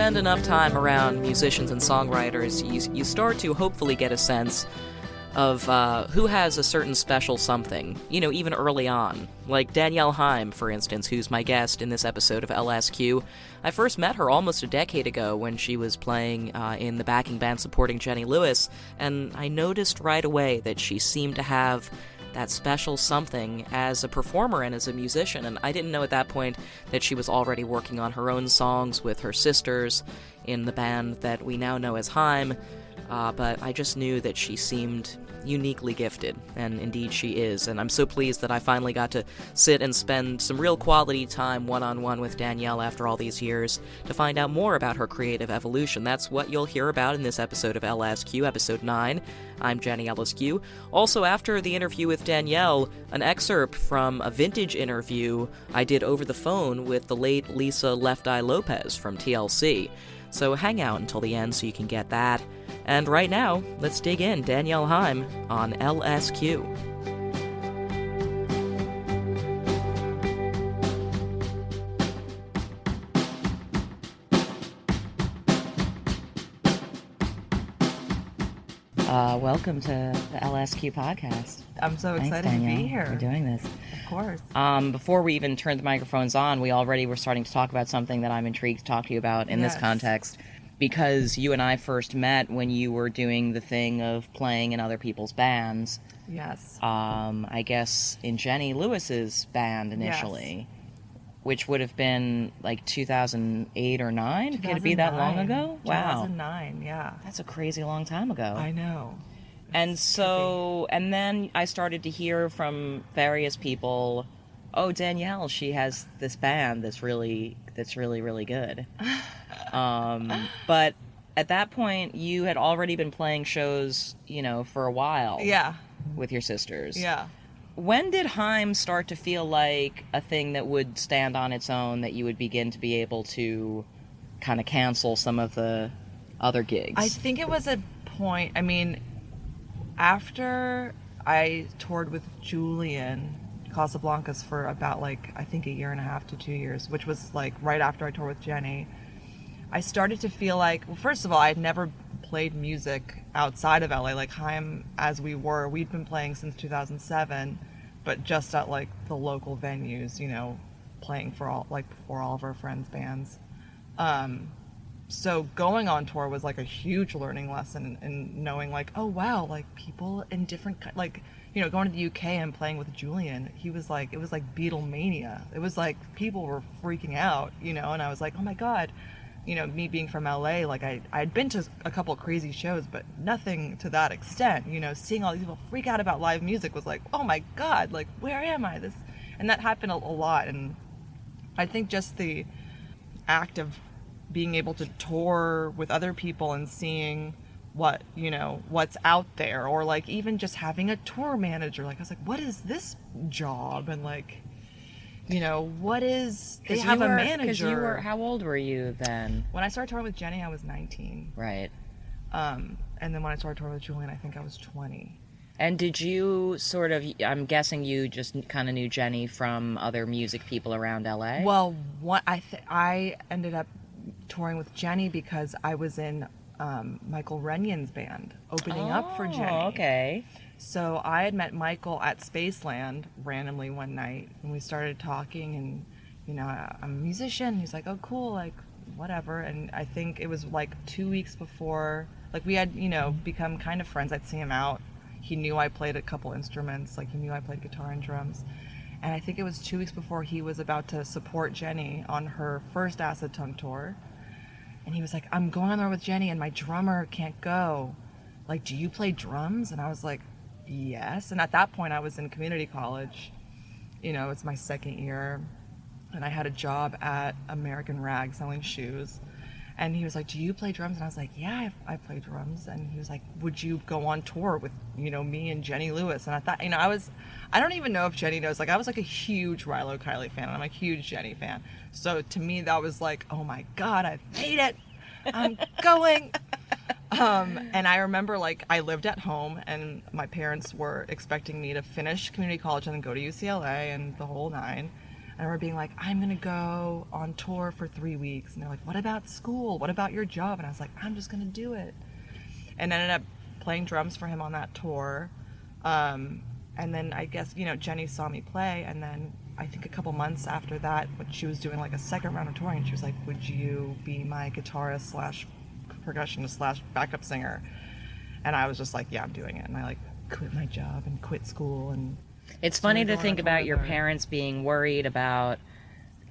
spend enough time around musicians and songwriters, you start to hopefully get a sense of who has a certain special something, even early on. Like Danielle Haim, for instance, who's my guest in this episode of LSQ. I first met her almost a decade ago when she was playing in the backing band supporting Jenny Lewis, and I noticed right away that she seemed to have that special something as a performer and as a musician, and I didn't know at that point that she was already working on her own songs with her sisters in the band that we now know as Haim. But I just knew that she seemed uniquely gifted, and indeed she is, and I'm so pleased that I finally got to sit and spend some real quality time one-on-one with Danielle after all these years to find out more about her creative evolution. That's what you'll hear about in this episode of LSQ, episode 9. I'm Jenny LSQ. Also, after the interview with Danielle, an excerpt from a vintage interview I did over the phone with the late Lisa Left Eye Lopes from TLC. So hang out until the end so you can get that. And right now, let's dig in. Danielle Haim on LSQ. Welcome to the LSQ podcast. I'm so excited to be here. We're doing this. Of course. Before we even turned the microphones on, we already were starting to talk about something that I'm intrigued to talk to you about in this context. Because you and I first met when you were doing the thing of playing in other people's bands. Yes. I guess in Jenny Lewis's band initially. Yes. Which would have been like 2008 or 9? Could it be that long ago? Wow. 2009, yeah. That's a crazy long time ago. I know. And so, and then I started to hear from various people, oh, Danielle, she has this band that's really, really good. But at that point, you had already been playing shows, for a while. Yeah. With your sisters. Yeah. When did Haim start to feel like a thing that would stand on its own, that you would begin to be able to kind of cancel some of the other gigs? I think it was a point, after I toured with Julian Casablancas for about I think a year and a half to 2 years, which was right after I toured with Jenny, I started to feel like, well, first of all, I'd never played music outside of LA. Haim, as we'd been playing since 2007, but just at the local venues, playing for all of our friends' bands. So going on tour was a huge learning lesson in knowing oh wow, people in different going to the UK and playing with Julian, he was it was Beatlemania. It was people were freaking out, and I was oh my God. Me being from LA, I'd been to a couple of crazy shows, but nothing to that extent. Seeing all these people freak out about live music was oh my God, where am I? And that happened a lot. And I think just the act of being able to tour with other people and seeing what, what's out there, or even just having a tour manager. I was what is this job? And what is, they have a manager. How old were you then? When I started touring with Jenny, I was 19. Right. And then when I started touring with Julian, I think I was 20. And did you I'm guessing you just kind of knew Jenny from other music people around LA? Well, I ended up touring with Jenny because I was in Michael Renyon's band, opening up for Jenny. Oh, okay. So I had met Michael at Spaceland randomly one night, and we started talking, and, I'm a musician. He's oh, cool, whatever. And I think it was 2 weeks before, we had, become kind of friends. I'd see him out. He knew I played a couple instruments, he knew I played guitar and drums. And I think it was 2 weeks before he was about to support Jenny on her first Acid Tongue tour. And he was I'm going on there with Jenny, and my drummer can't go. Do you play drums? And I was yes. And at that point I was in community college, it's my second year, and I had a job at American Rag selling shoes. And he was do you play drums? And I was yeah, I play drums. And he was would you go on tour with me and Jenny Lewis? And I thought, I don't even know if Jenny knows, I was a huge Rilo Kiley fan, and I'm a huge Jenny fan. So to me that was oh my God, I've made it, I'm going. And I remember I lived at home, and my parents were expecting me to finish community college and then go to UCLA and the whole nine. I remember being like, I'm going to go on tour for 3 weeks. And they're like, what about school? What about your job? And I was like, I'm just going to do it. And ended up playing drums for him on that tour. And then I guess, Jenny saw me play. And then I think a couple months after that, when she was doing like a second round of touring, she was like, would you be my guitarist / percussionist / backup singer? And I was just like, yeah, I'm doing it. And I like quit my job and quit school. And it's funny to think about your parents being worried about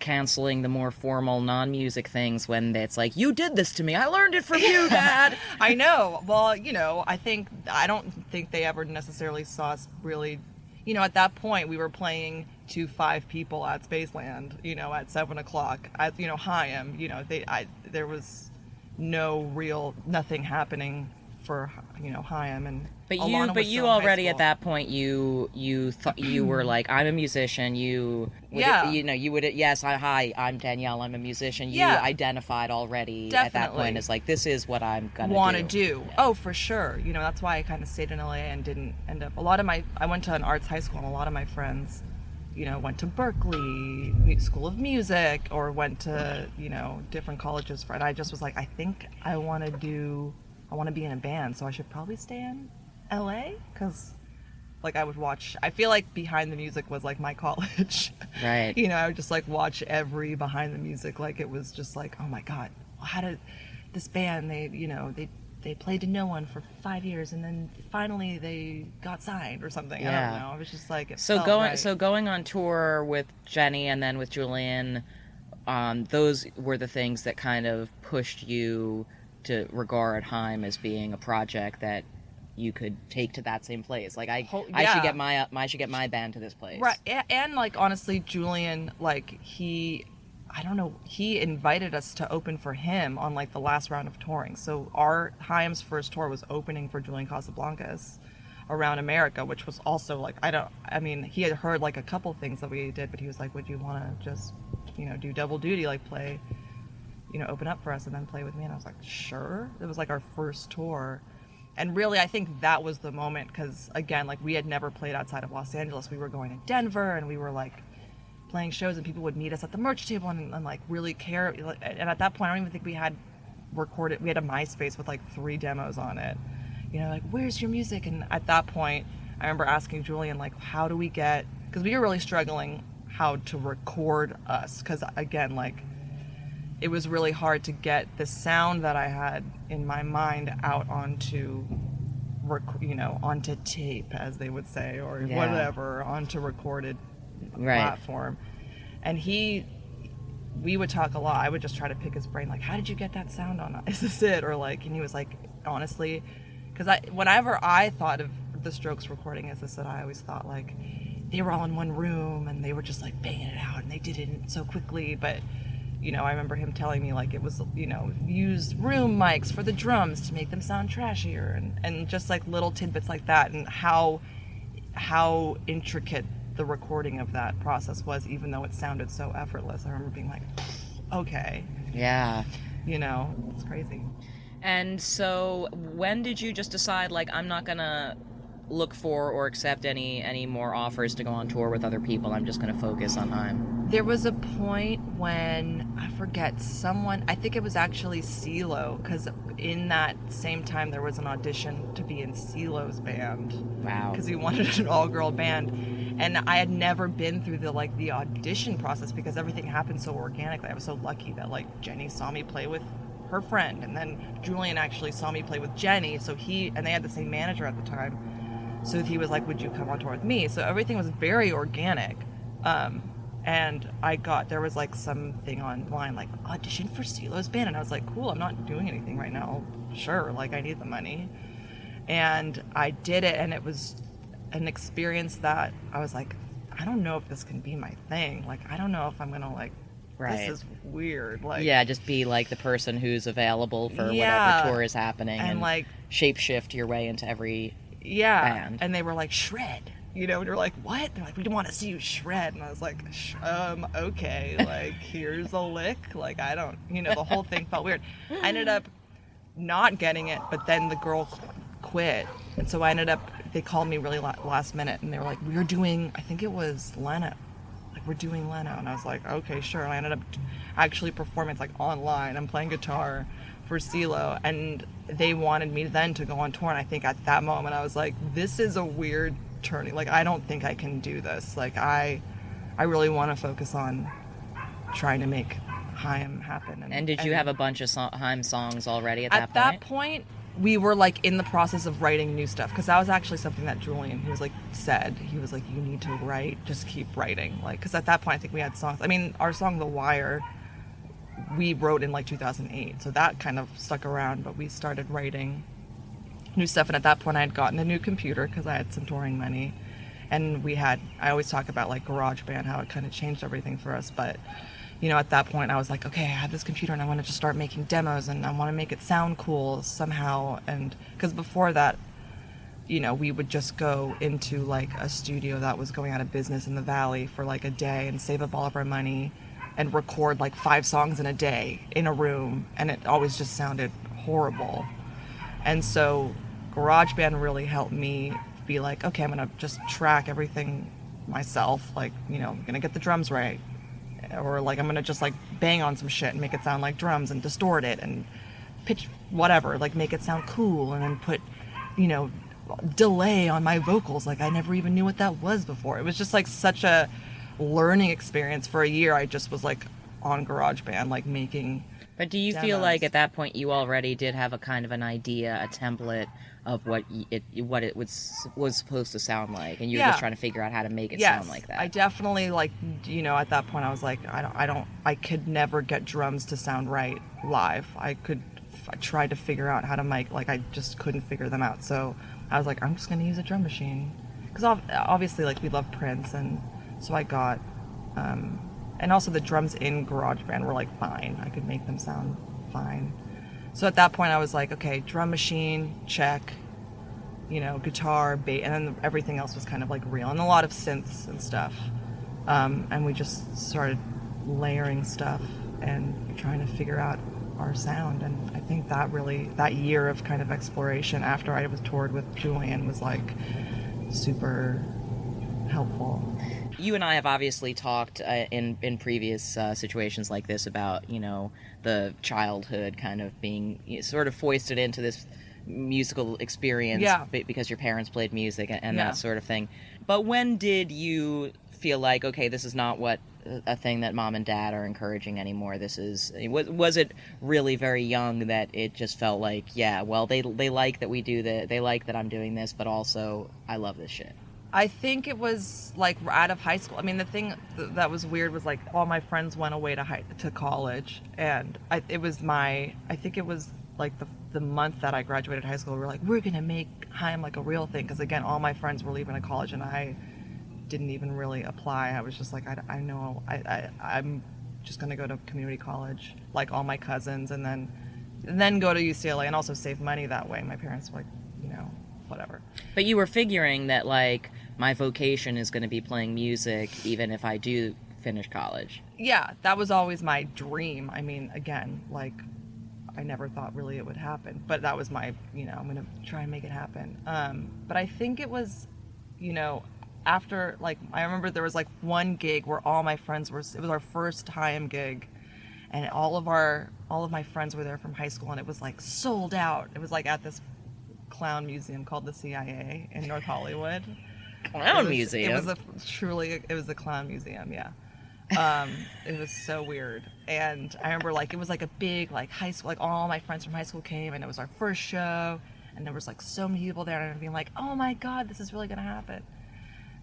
canceling the more formal non-music things when it's like, you did this to me, I learned it from you, Dad. I know. Well, I don't think they ever necessarily saw us really, at that point we were playing to 5 people at Spaceland, at 7 o'clock at, Haim, there was nothing happening for, Haim. And but you already at that point you thought you were like, I'm a musician. I'm Danielle, I'm a musician. You identified already at that point as like, this is what I'm gonna do. Oh, for sure. That's why I kind of stayed in LA and didn't end up. I went to an arts high school, and a lot of my friends, went to Berkeley School of Music, or went to different colleges. And I just was like, I think I want to be in a band, so I should probably stay in LA, because like I feel like Behind the Music was like my college. Right. I would just like watch every Behind the Music, like it was just like, oh my God, how did this band, they played to no one for 5 years and then finally they got signed or something. Yeah. I don't know. It was just like, so going on tour with Jenny and then with Julian, those were the things that kind of pushed you to regard Haim as being a project that you could take to that same place. Like I should get my band to this place. Right. And like honestly, Julian, like he invited us to open for him on like the last round of touring. So Haim's first tour was opening for Julian Casablancas around America, which was also like, he had heard like a couple things that we did, but he was like, would you want to just, do double duty, like play, open up for us and then play with me? And I was like, sure. It was like our first tour. And really, I think that was the moment, because again, like we had never played outside of Los Angeles. We were going to Denver and we were like playing shows, and people would meet us at the merch table and like really care. And at that point, I don't even think we had recorded. We had a MySpace with like 3 demos on it. Like, where's your music? And at that point, I remember asking Julian, like, how do we get, because we were really struggling how to record us, because again, like it was really hard to get the sound that I had in my mind out onto tape, as they would say, or whatever, onto recorded platform. And we would talk a lot. I would just try to pick his brain, like, how did you get that sound on? Is this it? Or like, and he was like, honestly, because whenever I thought of the Strokes recording as this, that I always thought like they were all in one room and they were just like banging it out and they did it so quickly. But I remember him telling me like it was, used room mics for the drums to make them sound trashier, and just like little tidbits like that, and how intricate the recording of that process was, even though it sounded so effortless. I remember being like, okay. Yeah. It's crazy. And so when did you just decide, like, I'm not gonna look for or accept any more offers to go on tour with other people, I'm just gonna focus on Haim? There was a point when, I forget, I think it was actually CeeLo, because in that same time there was an audition to be in CeeLo's band. Wow. Because he wanted an all-girl band. And I had never been through the audition process, because everything happened so organically. I was so lucky that like Jenny saw me play with her friend, and then Julian actually saw me play with Jenny, and they had the same manager at the time. So he was like, would you come on tour with me? So everything was very organic. And there was like something online, like audition for CeeLo's band. And I was like, cool, I'm not doing anything right now. Sure, like I need the money. And I did it, and it was an experience that I was like, I don't know if this can be my thing. Like, I don't know if I'm going to like, this is weird. Like, just be like the person who's available for whatever tour is happening, and like shapeshift your way into every band. And they were like, shred, and you're like, what? They're like, we want to see you shred. And I was like, okay, like here's a lick. Like, I don't, the whole thing felt weird. I ended up not getting it, but then the girl quit, and so they called me really last minute, and they were like, we're doing, I think it was Lena, like we're doing Leno. And I was like, okay, sure. And I ended up actually performing, it's like online. I'm playing guitar for CeeLo, and they wanted me then to go on tour. And I think at that moment I was like, this is a weird turning. Like, I don't think I can do this. Like, I really want to focus on trying to make Haim happen. And did you have a bunch of Haim songs already at that point? At that point, we were like in the process of writing new stuff, because that was actually something that Julian, he was like, said. He was like, you need to write, just keep writing. Like, because at that point I think we had songs. I mean, our song The Wire, we wrote in like 2008, so that kind of stuck around, but we started writing new stuff. And at that point I had gotten a new computer because I had some touring money, and I always talk about like GarageBand, how it kind of changed everything for us. But you know, at that point I was like, okay, I have this computer and I want to just start making demos, and I want to make it sound cool somehow. And because before that, you know, we would just go into like a studio that was going out of business in the Valley for like a day and save up all of our money and record like 5 songs in a day in a room, and it always just sounded horrible. And so GarageBand really helped me be like, okay, I'm gonna just track everything myself, like, you know, I'm gonna get the drums right, or like I'm gonna just like bang on some shit and make it sound like drums and distort it and pitch whatever, like make it sound cool, and then put, you know, delay on my vocals. Like, I never even knew what that was before. It was just like such a learning experience. For a year I just was like on GarageBand, like making. But do you feel like at that point you already did have a kind of an idea, a template of what it was supposed to sound like, and you were just trying to figure out how to make it sound like that? I definitely, like, you know, at that point I was like, I could never get drums to sound right live. I tried to figure out how to make, like, I just couldn't figure them out. So I was like, I'm just gonna use a drum machine, because obviously, like, we love Prince, and so I got, and also the drums in GarageBand were like fine. I could make them sound fine. So at that point I was like, okay, drum machine, check, you know, guitar, bass, and then everything else was kind of like real, and a lot of synths and stuff. And we just started layering stuff and trying to figure out our sound. And I think that year of kind of exploration after I was toured with Julian was like super helpful. You and I have obviously talked in previous situations like this about, you know, the childhood kind of being sort of foisted into this musical experience because your parents played music and that sort of thing. But when did you feel like, okay, this is not what a thing that mom and dad are encouraging anymore? Was it really very young that it just felt like, yeah, well, they like that we do that, they like that I'm doing this, but also I love this shit? I think it was like out of high school. I mean, the thing that was weird was like all my friends went away to college, and I think it was like the month that I graduated high school, we were like, we're gonna make Haim like a real thing, because again, all my friends were leaving to college, and I didn't even really apply. I was just like, I know I'm just gonna go to community college, like all my cousins, and then go to UCLA, and also save money that way. My parents were like, you know, whatever. But you were figuring that, like, my vocation is going to be playing music even if I do finish college. Yeah, that was always my dream. I mean, again, like, I never thought really it would happen, but that was my, you know, I'm going to try and make it happen. But I think it was, you know, after, like, I remember there was like one gig where all my friends it was our first Haim gig, and all of my friends were there from high school, and it was like sold out. It was like at this clown museum called the CIA in North Hollywood. Museum? It was a clown museum, yeah. It was so weird. And I remember, like, it was like a big, like, high school, like, all my friends from high school came, and it was our first show, and there was like so many people there, and being like, oh my god, this is really gonna happen.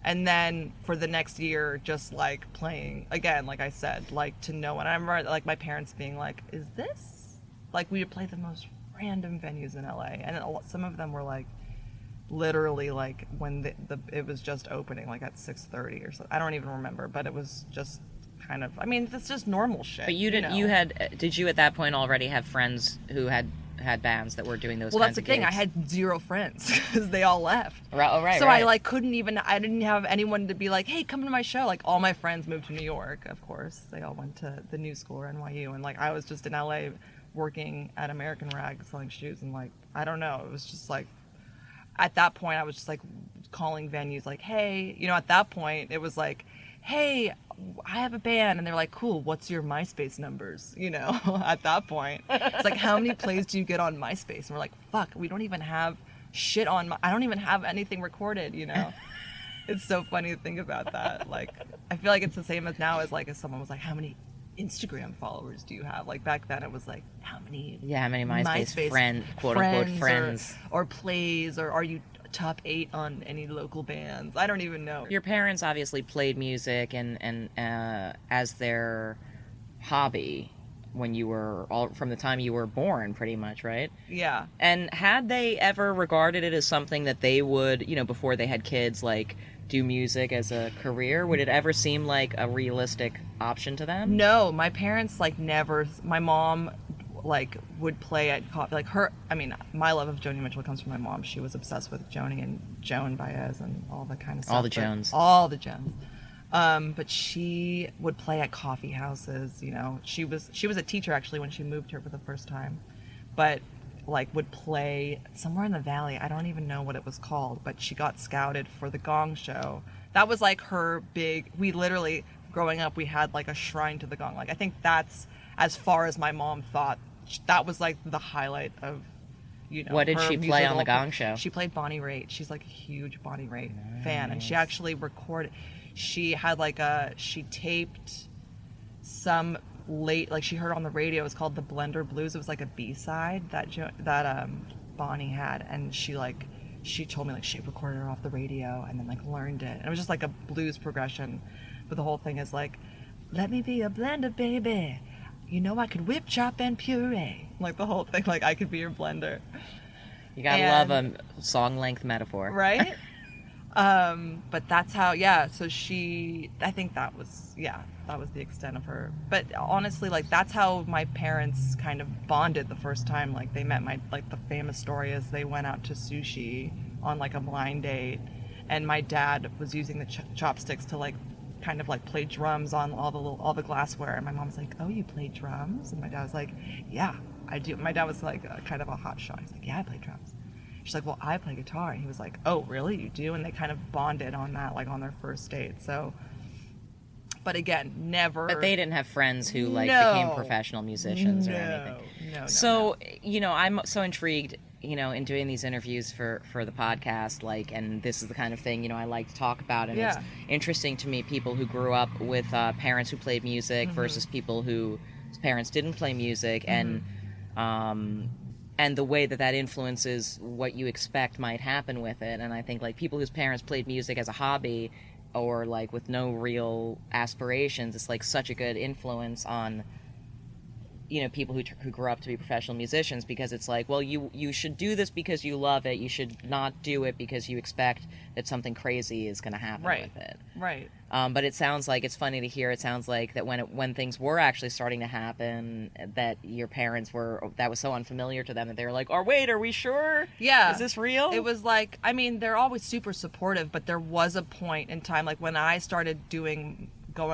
And then for the next year, just like playing again, like I said, like to no one. I remember like my parents being like, is this, like, we would play the most random venues in LA, and some of them were like literally like when it was just opening, like at 6:30 or something. I don't even remember, but it was just kind of, I mean, that's just normal shit. But you didn't, did you at that point already have friends who had bands that were doing those kinds of gigs? Well, that's the thing, I had zero friends because they all left. Right. So I like I didn't have anyone to be like, hey, come to my show. Like, all my friends moved to New York, of course. They all went to the New School or NYU, and like I was just in LA working at American Rag selling shoes, and like, I don't know, it was just like, at that point I was just like calling venues like, hey, you know, at that point it was like, hey, I have a band. And they're like, cool, what's your MySpace numbers? You know, at that point. It's like, how many plays do you get on MySpace? And we're like, fuck, we don't even have shit on I don't even have anything recorded, you know? It's so funny to think about that. Like, I feel like it's the same as now as like if someone was like, how many Instagram followers do you have? Like back then it was like, how many MySpace friend, quote unquote friends or plays, or are you top 8 on any local bands? I don't even know. Your parents obviously played music and as their hobby when you were from the time you were born, pretty much, right? Yeah. And had they ever regarded it as something that they would, you know, before they had kids, like do music as a career? Would it ever seem like a realistic option to them? No, my parents like never. My mom like would play at like her. I mean, my love of Joni Mitchell comes from my mom. She was obsessed with Joni and Joan Baez and all the kind of stuff. All the Jones. But she would play at coffee houses. You know, she was a teacher actually when she moved here for the first time, but like would play somewhere in the valley. I don't even know what it was called, but she got scouted for the Gong Show. That was like her big. We literally, growing up, we had like a shrine to the gong. Like I think that's as far as my mom thought. That was like the highlight of, you know. What did she play on the Gong Show? She played Bonnie Raitt. She's like a huge Bonnie Raitt fan, and she actually recorded. She had like she taped some late, like she heard on the radio. It was called the Blender Blues. It was like a B-side that Bonnie had, and she told me like she recorded her off the radio and then like learned it. And it was just like a blues progression, but the whole thing is like, let me be a blender, baby. You know I could whip, chop, and puree. Like the whole thing, like I could be your blender. You gotta love a song length metaphor, right? But that's how, so I think that was the extent of her. But honestly, like that's how my parents kind of bonded the first time. Like they met the famous story is they went out to sushi on like a blind date, and my dad was using the chopsticks to like kind of like play drums on all the glassware, and my mom was like, oh, you play drums? And my dad was like, yeah, I do. My dad was like kind of a hot shot. He's like, yeah, I play drums. She's like, well, I play guitar. And he was like, oh, really? You do? And they kind of bonded on that, like on their first date. So, but again, never. But they didn't have friends who like became professional musicians or anything. No. So, you know, I'm so intrigued, you know, in doing these interviews for the podcast, like, and this is the kind of thing, you know, I like to talk about. And it's interesting to me, people who grew up with parents who played music versus people whose parents didn't play music, and the way that influences what you expect might happen with it. And I think like people whose parents played music as a hobby or like with no real aspirations, it's like such a good influence on, you know, people who grew up to be professional musicians, because it's like, well, you should do this because you love it. You should not do it because you expect that something crazy is going to happen with it. Right. But it sounds like, it's funny to hear, it sounds like that when things were actually starting to happen, that your parents that was so unfamiliar to them that they were like, oh, wait, are we sure? Yeah. Is this real? It was like, I mean, they're always super supportive, but there was a point in time, like when I started going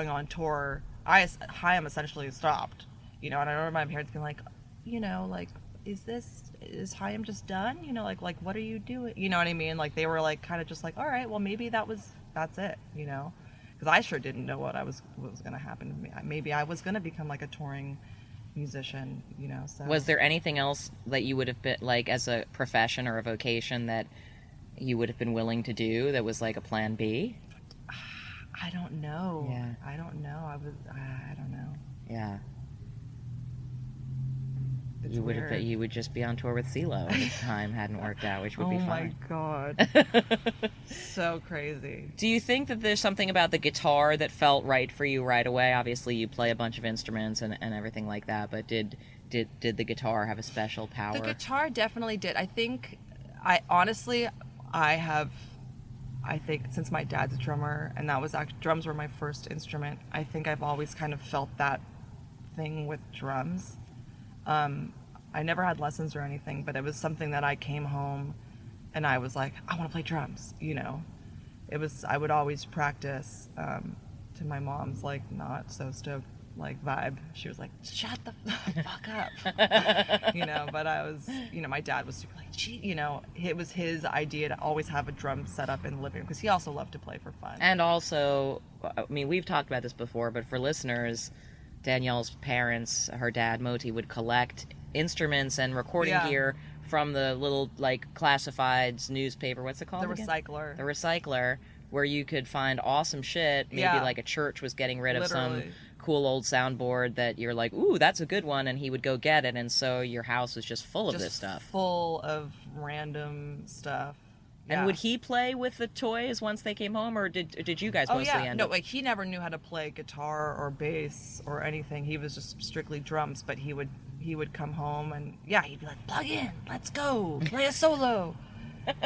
on tour, Haim essentially stopped. You know, and I remember my parents being like, you know, like, is Haim just done? You know, like what are you doing? You know what I mean? Like they were like kind of just like, all right, well maybe that's it, you know, because I sure didn't know what was going to happen to me. Maybe I was going to become like a touring musician, you know. So was there anything else that you would have been like as a profession or a vocation that you would have been willing to do that was like a plan B? I don't know. Yeah. I don't know. I don't know. Yeah. It's you weird. would just be on tour with CeeLo if time hadn't worked out, which would be fine. Oh my God. So crazy. Do you think that there's something about the guitar that felt right for you right away? Obviously you play a bunch of instruments and everything like that, but did the guitar have a special power? The guitar definitely did. I think since my dad's a drummer, and drums were my first instrument, I think I've always kind of felt that thing with drums. I never had lessons or anything, but it was something that I came home and I was like, I want to play drums, you know. I would always practice to my mom's like not so stoked like vibe. She was like, shut the fuck up. You know, but but I was, my dad was super like, gee, it was his idea to always have a drum set up in the living room because he also loved to play for fun. And also, I mean, we've talked about this before, but for listeners, Danielle's parents, her dad, Moti, would collect instruments and recording gear from the little, like, classifieds newspaper. What's it called? The again? Recycler. The Recycler, where you could find awesome shit. Maybe like a church was getting rid of some cool old soundboard that you're like, ooh, that's a good one, and he would go get it, and so your house was just full of this stuff. Full of random stuff. And would he play with the toys once they came home, or did you guys mostly end up? No, like he never knew how to play guitar or bass or anything. He was just strictly drums, but he would come home and he'd be like, plug in, let's go, play a solo.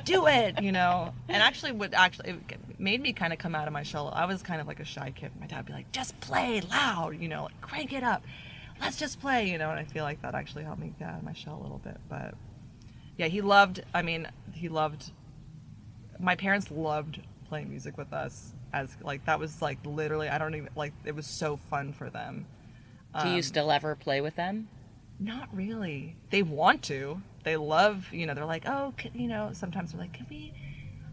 Do it, And it made me kind of come out of my shell. I was kind of like a shy kid. My dad would be like, just play loud, like crank it up. Let's just play, and I feel like that actually helped me get out of my shell a little bit. But yeah, my parents loved playing music with us as like, that was like literally, it was so fun for them. Do you still ever play with them? Not really. They want to. They love, they're like, oh, sometimes they're like, can we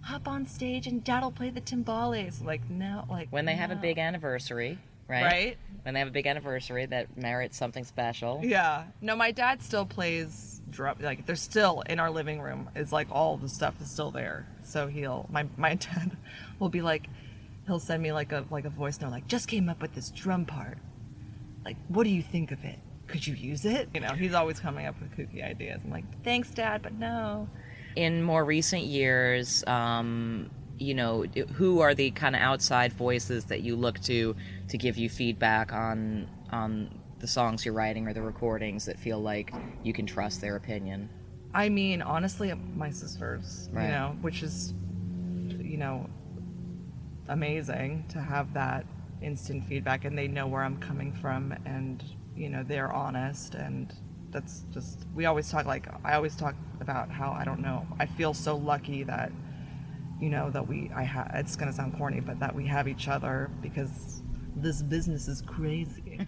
hop on stage and Dad'll play the timbales? Like, no, like when they have a big anniversary, right? Right. When they have a big anniversary that merits something special. Yeah. No, my dad still plays drum. Like, they're still in our living room. It's like all the stuff is still there. So my dad will be like, he'll send me like a voice note, like, just came up with this drum part. Like, what do you think of it? Could you use it? He's always coming up with kooky ideas. I'm like, thanks, Dad, but no. In more recent years, who are the kind of outside voices that you look to give you feedback on the songs you're writing or the recordings that feel like you can trust their opinion? I mean, honestly, my sisters, right. Which is, amazing to have that instant feedback, and they know where I'm coming from, and they're honest, and that's just, I always talk about how, I feel so lucky that that it's gonna sound corny, but that we have each other, because this business is crazy.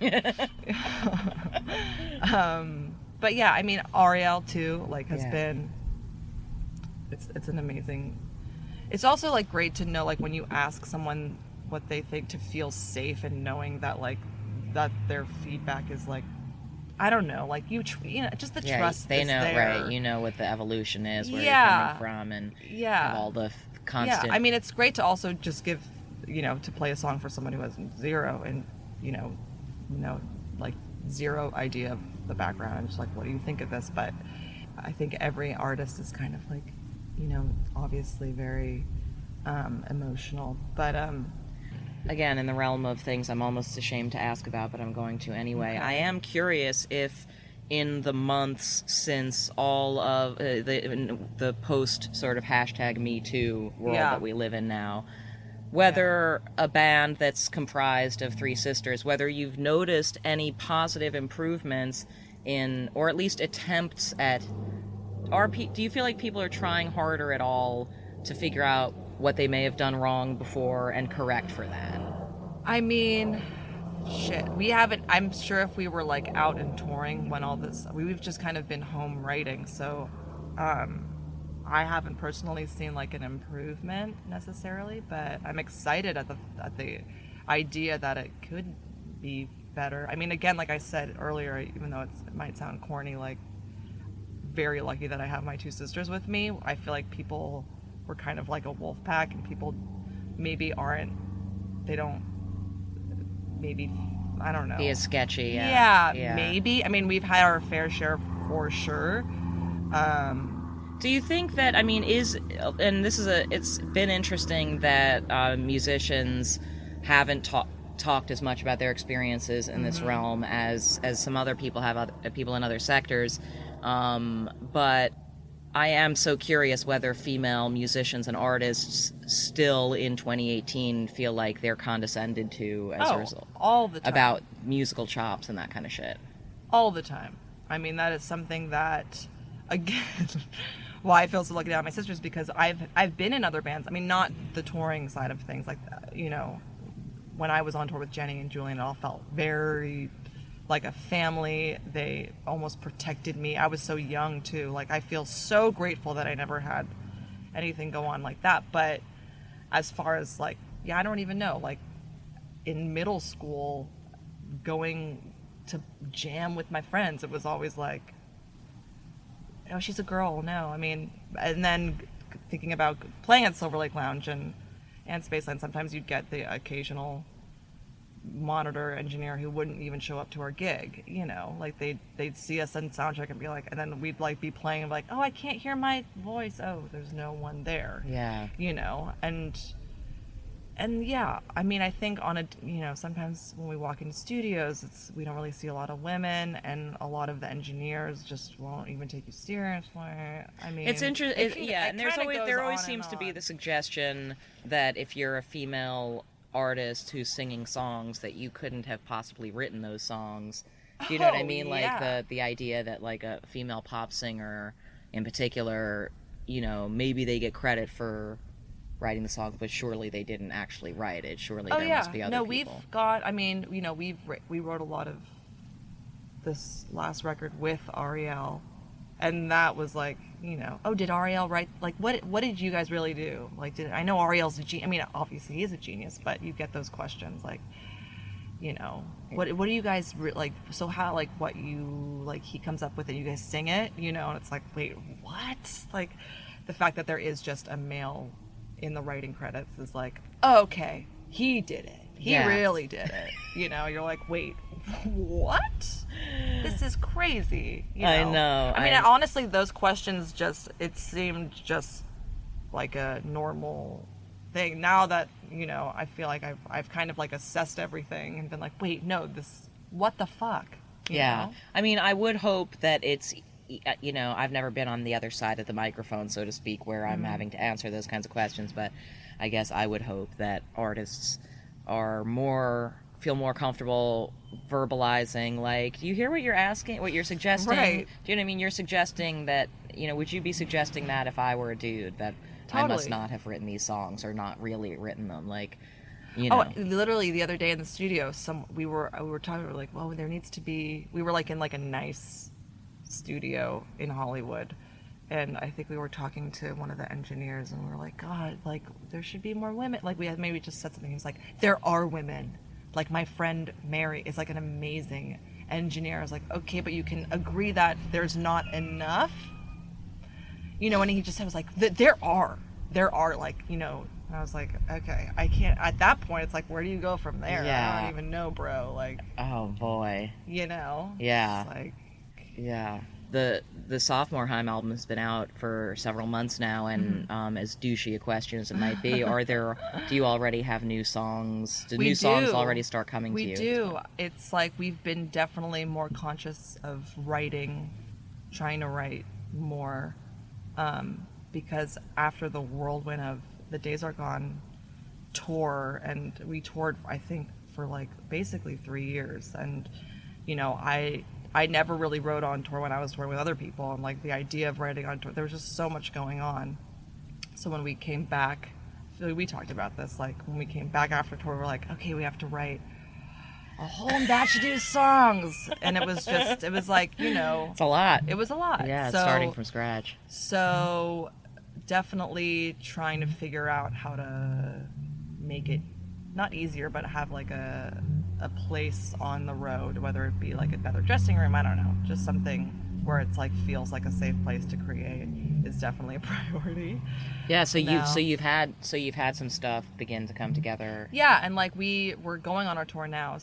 But yeah, I mean, Ariel too, has been, it's an amazing, it's also like great to know, like when you ask someone what they think, to feel safe and knowing that that their feedback is like, I don't know, like just the trust they is know there. Right, what the evolution is, where you're coming from, and have all the constant. I mean, it's great to also just give, to play a song for someone who has zero and like zero idea of the background, and just like, what do you think of this? But I think every artist is kind of like, obviously very emotional, but again, in the realm of things I'm almost ashamed to ask about, but I'm going to anyway. Okay. I am curious if in the months since all of the post sort of hashtag Me Too world that we live in now, whether a band that's comprised of three sisters, whether you've noticed any positive improvements in, or at least attempts at, do you feel like people are trying harder at all to figure out what they may have done wrong before and correct for that? I mean, shit, we haven't, I'm sure if we were like out and touring when all this, we've just kind of been home writing, so I haven't personally seen like an improvement necessarily, but I'm excited at the idea that it could be better. I mean, again, like I said earlier, even though it might sound corny, like, very lucky that I have my two sisters with me. I feel like people were kind of like a wolf pack, and people maybe I don't know. He is sketchy, yeah. Maybe. I mean, we've had our fair share for sure. Do you think that, I mean, it's been interesting that musicians haven't talked as much about their experiences in this realm as some other people have, people in other sectors. But I am so curious whether female musicians and artists still in 2018 feel like they're condescended to as a result. All the time. About musical chops and that kind of shit. All the time. I mean, that is something that, again, why I feel so lucky to have my sisters, because I've been in other bands. I mean, not the touring side of things, like, when I was on tour with Jenny and Julian, it all felt very like a family. They almost protected me. I was so young too. Like, I feel so grateful that I never had anything go on like that. But as far as like, I don't even know, like in middle school, going to jam with my friends, it was always like, oh, she's a girl. No, I mean, and then thinking about playing at Silver Lake Lounge and Spaceland, sometimes you'd get the occasional monitor engineer who wouldn't even show up to our gig, you know, like they'd see us in soundcheck and be like, and then we'd like be playing and be like, oh, I can't hear my voice. Oh, there's no one there. Yeah. You know, and yeah, I mean, I think sometimes when we walk into studios, we don't really see a lot of women, and a lot of the engineers just won't even take you seriously. I mean, it's interesting. And there always seems on to be the suggestion that if you're a female artist who's singing songs, that you couldn't have possibly written those songs. Do you know what I mean? Yeah. Like the idea that like a female pop singer in particular, you know, maybe they get credit for writing the song, but surely they didn't actually write it. Surely there must be other people. We've got, I mean, you know, we wrote a lot of this last record with Ariel, and that was like, you know, oh, did Ariel write, like, what did you guys really do? Like, I know Ariel's a genius. I mean, obviously he is a genius, but you get those questions like, you know, what do you guys like, so how, like, what you, like, he comes up with it, you guys sing it, you know, and it's like, wait, what? Like, the fact that there is just a male in the writing credits is like, oh, okay, he did it. He really did it. You know, you're like, wait, what? This is crazy. You know? I know. I mean, honestly, those questions it seemed just like a normal thing. Now that, you know, I feel like I've kind of like assessed everything and been like, wait, no, what the fuck? You know? I mean, I would hope that it's, you know, I've never been on the other side of the microphone, so to speak, where I'm having to answer those kinds of questions, but I guess I would hope that artists feel more comfortable verbalizing, like, do you hear what you're asking, what you're suggesting? Right. Do you know what I mean? You're suggesting that, you know, would you be suggesting that if I were a dude, that Totally. I must not have written these songs or not really written them, like, you know. Oh, literally the other day in the studio, we were talking, we were like, well, there needs to be, we were like in like a nice studio in Hollywood, and I think we were talking to one of the engineers, and we were like, God, like, there should be more women. Like, we had maybe just said something. He was like, there are women. Like, my friend Mary is like an amazing engineer. I was like, okay, but you can agree that there's not enough, you know. And he just was like, there are like, you know. And I was like, okay, I can't. At that point, it's like, where do you go from there? Yeah. I don't even know, bro. Like, Oh boy. you know. Yeah. It's like, Yeah. The sophomore Haim album has been out for several months now, and as douchey a question as it might be, do you already have new songs? Do new songs already start coming to you? We do. It's like we've been definitely more conscious of trying to write more, because after the whirlwind of the Days Are Gone tour, and we toured, I think, for like basically 3 years, and, you know, I never really wrote on tour when I was touring with other people, and like the idea of writing on tour, there was just so much going on. So when we came back, we talked about this, like when we came back after tour, we're like, okay, we have to write a whole batch of new songs, and it was like, you know, It's a lot. it was a lot. Yeah, so, starting from scratch. So definitely trying to figure out how to make it not easier, but have like a place on the road, whether it be like another dressing room, I don't know, just something where it's like feels like a safe place to create is definitely a priority. Yeah, so now. you've had some stuff begin to come together. Yeah, and like we're going on our tour now,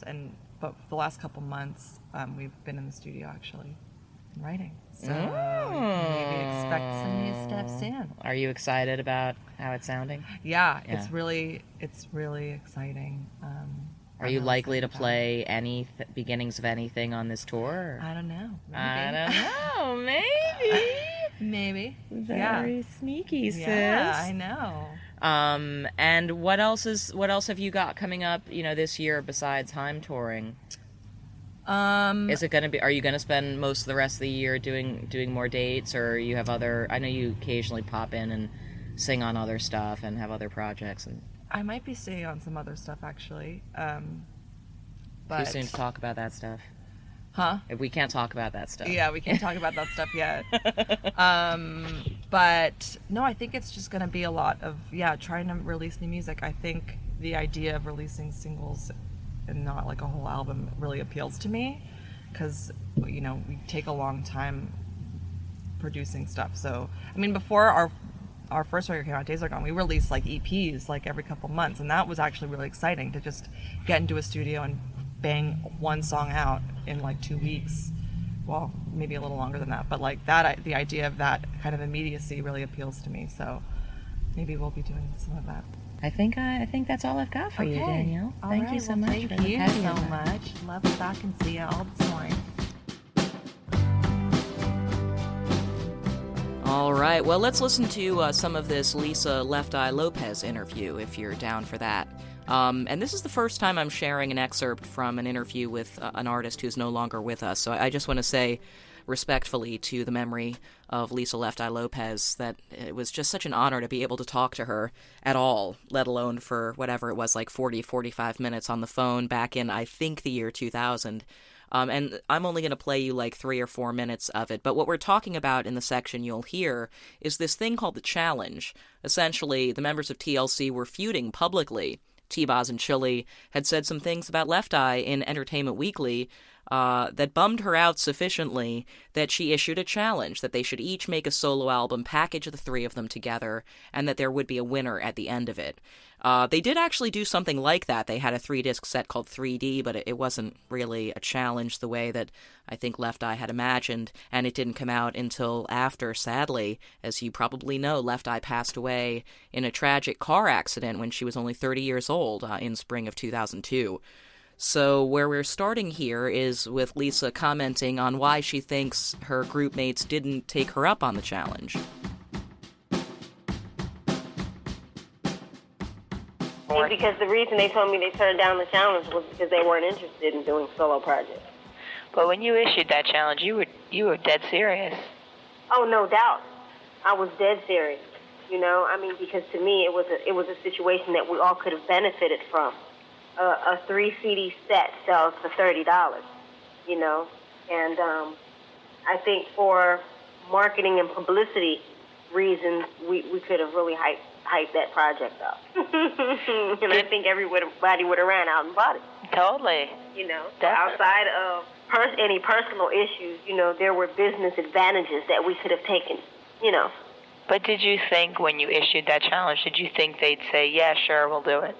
but the last couple months we've been in the studio actually writing. So maybe expect some new stuff soon. Are you excited about how it's sounding? Yeah. It's really exciting. Are you likely to play any beginnings of anything on this tour? I don't know. Maybe. I don't know. Maybe. Maybe. Very sneaky, sis. Yeah, I know. And what else have you got coming up, you know, this year besides Haim touring? Is it gonna be? Are you gonna spend most of the rest of the year doing more dates, or you have other? I know you occasionally pop in and sing on other stuff and have other projects. And I might be staying on some other stuff actually. But too soon to talk about that stuff. Huh? We can't talk about that stuff. Yeah, we can't talk about that stuff yet. But no, I think it's just going to be a lot of, trying to release new music. I think the idea of releasing singles and not like a whole album really appeals to me, because, we take a long time producing stuff. So, I mean, before our first record came out, Days Are Gone, we released like EPs like every couple months, and that was actually really exciting to just get into a studio and bang one song out in like 2 weeks. Well, maybe a little longer than that, but like that, the idea of that kind of immediacy really appeals to me. So maybe we'll be doing some of that. I think that's all I've got for you, Danielle. Thank you so much. Thank you so much. Love to talk and see you all this morning. All right, well, let's listen to some of this Lisa Left Eye Lopes interview, if you're down for that. And this is the first time I'm sharing an excerpt from an interview with an artist who's no longer with us, so I just want to say respectfully to the memory of Lisa Left Eye Lopes that it was just such an honor to be able to talk to her at all, let alone for whatever it was, like 45 minutes on the phone back in, I think, the year 2000. And I'm only going to play you like 3 or 4 minutes of it, but what we're talking about in the section you'll hear is this thing called the challenge. Essentially, the members of TLC were feuding publicly. T-Boz and Chili had said some things about Left Eye in Entertainment Weekly that bummed her out sufficiently that she issued a challenge that they should each make a solo album, package the three of them together, and that there would be a winner at the end of it. They did actually do something like that. They had a 3-disc set called 3D, but it wasn't really a challenge the way that I think Left Eye had imagined, and it didn't come out until after, sadly. As you probably know, Left Eye passed away in a tragic car accident when she was only 30 years old in spring of 2002. So where we're starting here is with Lisa commenting on why she thinks her group mates didn't take her up on the challenge. Because the reason they told me they turned down the challenge was because they weren't interested in doing solo projects. But when you issued that challenge, you were dead serious. Oh, no doubt. I was dead serious. Because to me it was a situation that we all could have benefited from. A 3 CD set sells for $30, and I think for marketing and publicity reasons, we could have really hyped that project up. And I think everybody would have ran out and bought it. Totally. Outside of any personal issues, there were business advantages that we could have taken, But did you think when you issued that challenge, did you think they'd say, yeah, sure, we'll do it?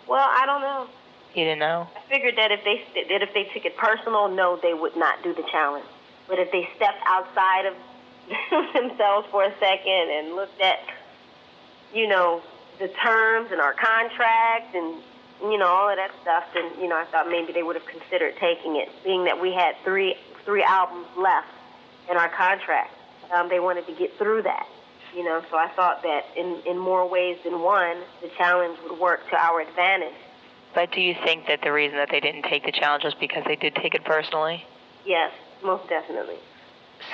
Well, I don't know. You didn't know? I figured that if they took it personal, no, they would not do the challenge. But if they stepped outside of themselves for a second and looked at, the terms and our contract and, all of that stuff, then, I thought maybe they would have considered taking it, being that we had three albums left in our contract. They wanted to get through that, so I thought that in more ways than one, the challenge would work to our advantage. But do you think that the reason that they didn't take the challenge was because they did take it personally? Yes, most definitely.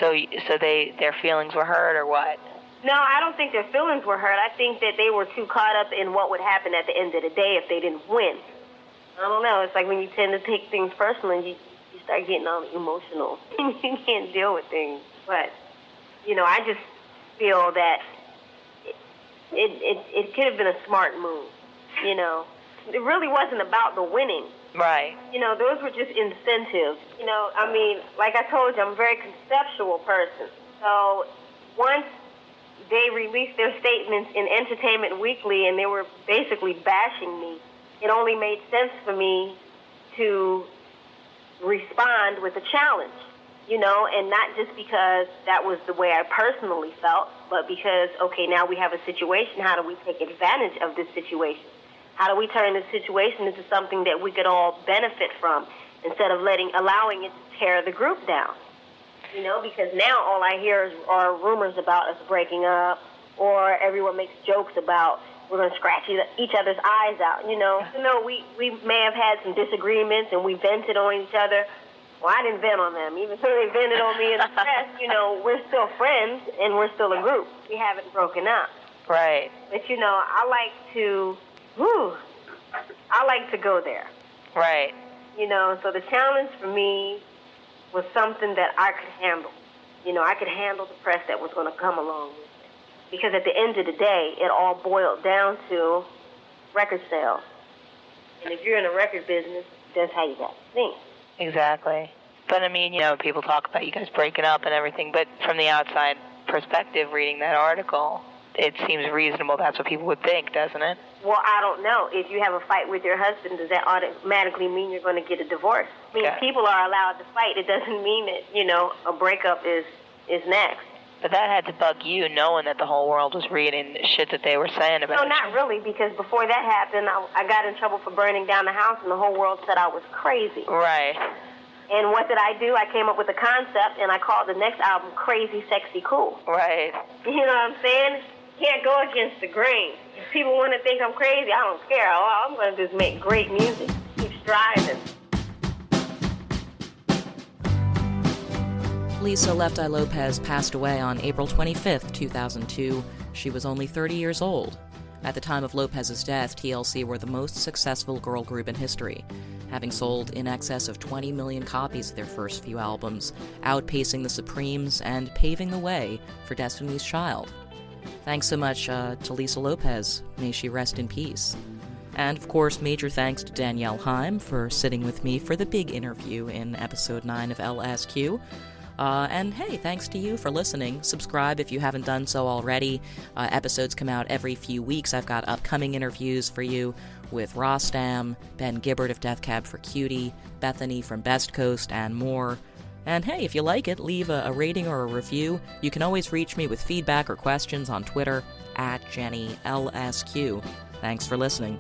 So their feelings were hurt, or what? No, I don't think their feelings were hurt. I think that they were too caught up in what would happen at the end of the day if they didn't win. I don't know. It's like when you tend to take things personally, you start getting all emotional. You can't deal with things. But, I just feel that it could have been a smart move, It really wasn't about the winning. Right. Those were just incentives. Like I told you, I'm a very conceptual person. So once they released their statements in Entertainment Weekly and they were basically bashing me, it only made sense for me to respond with a challenge, and not just because that was the way I personally felt, but because, okay, now we have a situation. How do we take advantage of this situation? How do we turn this situation into something that we could all benefit from instead of allowing it to tear the group down? Because now all I hear are rumors about us breaking up, or everyone makes jokes about we're going to scratch each other's eyes out, we may have had some disagreements and we vented on each other. Well, I didn't vent on them. Even though they vented on me in the press, we're still friends and we're still a group. We haven't broken up. Right. But, I like to go there. Right. So the challenge for me was something that I could handle. You know, I could handle the press that was going to come along with it. Because at the end of the day, it all boiled down to record sales. And if you're in a record business, that's how you got to think. Exactly. But I mean, you know, people talk about you guys breaking up and everything, but from the outside perspective, reading that article, it seems reasonable. That's what people would think, doesn't it? Well, I don't know. If you have a fight with your husband, does that automatically mean you're going to get a divorce? I mean, if people are allowed to fight, it doesn't mean that, you know, a breakup is next. But that had to bug you, knowing that the whole world was reading shit that they were saying about No, not really, because before that happened, I got in trouble for burning down the house, and the whole world said I was crazy. Right. And what did I do? I came up with a concept, and I called the next album Crazy, Sexy, Cool. Right. You know what I'm saying? Can't go against the grain. If people want to think I'm crazy, I don't care. All I'm going to do is make great music, keep striving. Lisa Left Eye Lopes passed away on April 25, 2002. She was only 30 years old. At the time of Lopez's death, TLC were the most successful girl group in history, having sold in excess of 20 million copies of their first few albums, outpacing the Supremes and paving the way for Destiny's Child. Thanks so much to Lisa Lopes. May she rest in peace. And, of course, major thanks to Danielle Haim for sitting with me for the big interview in Episode 9 of LSQ. And hey, thanks to you for listening. Subscribe if you haven't done so already. Episodes come out every few weeks. I've got upcoming interviews for you with Rostam, Ben Gibbard of Death Cab for Cutie, Bethany from Best Coast, and more. And hey, if you like it, leave a rating or a review. You can always reach me with feedback or questions on Twitter @JennyLSQ. Thanks for listening.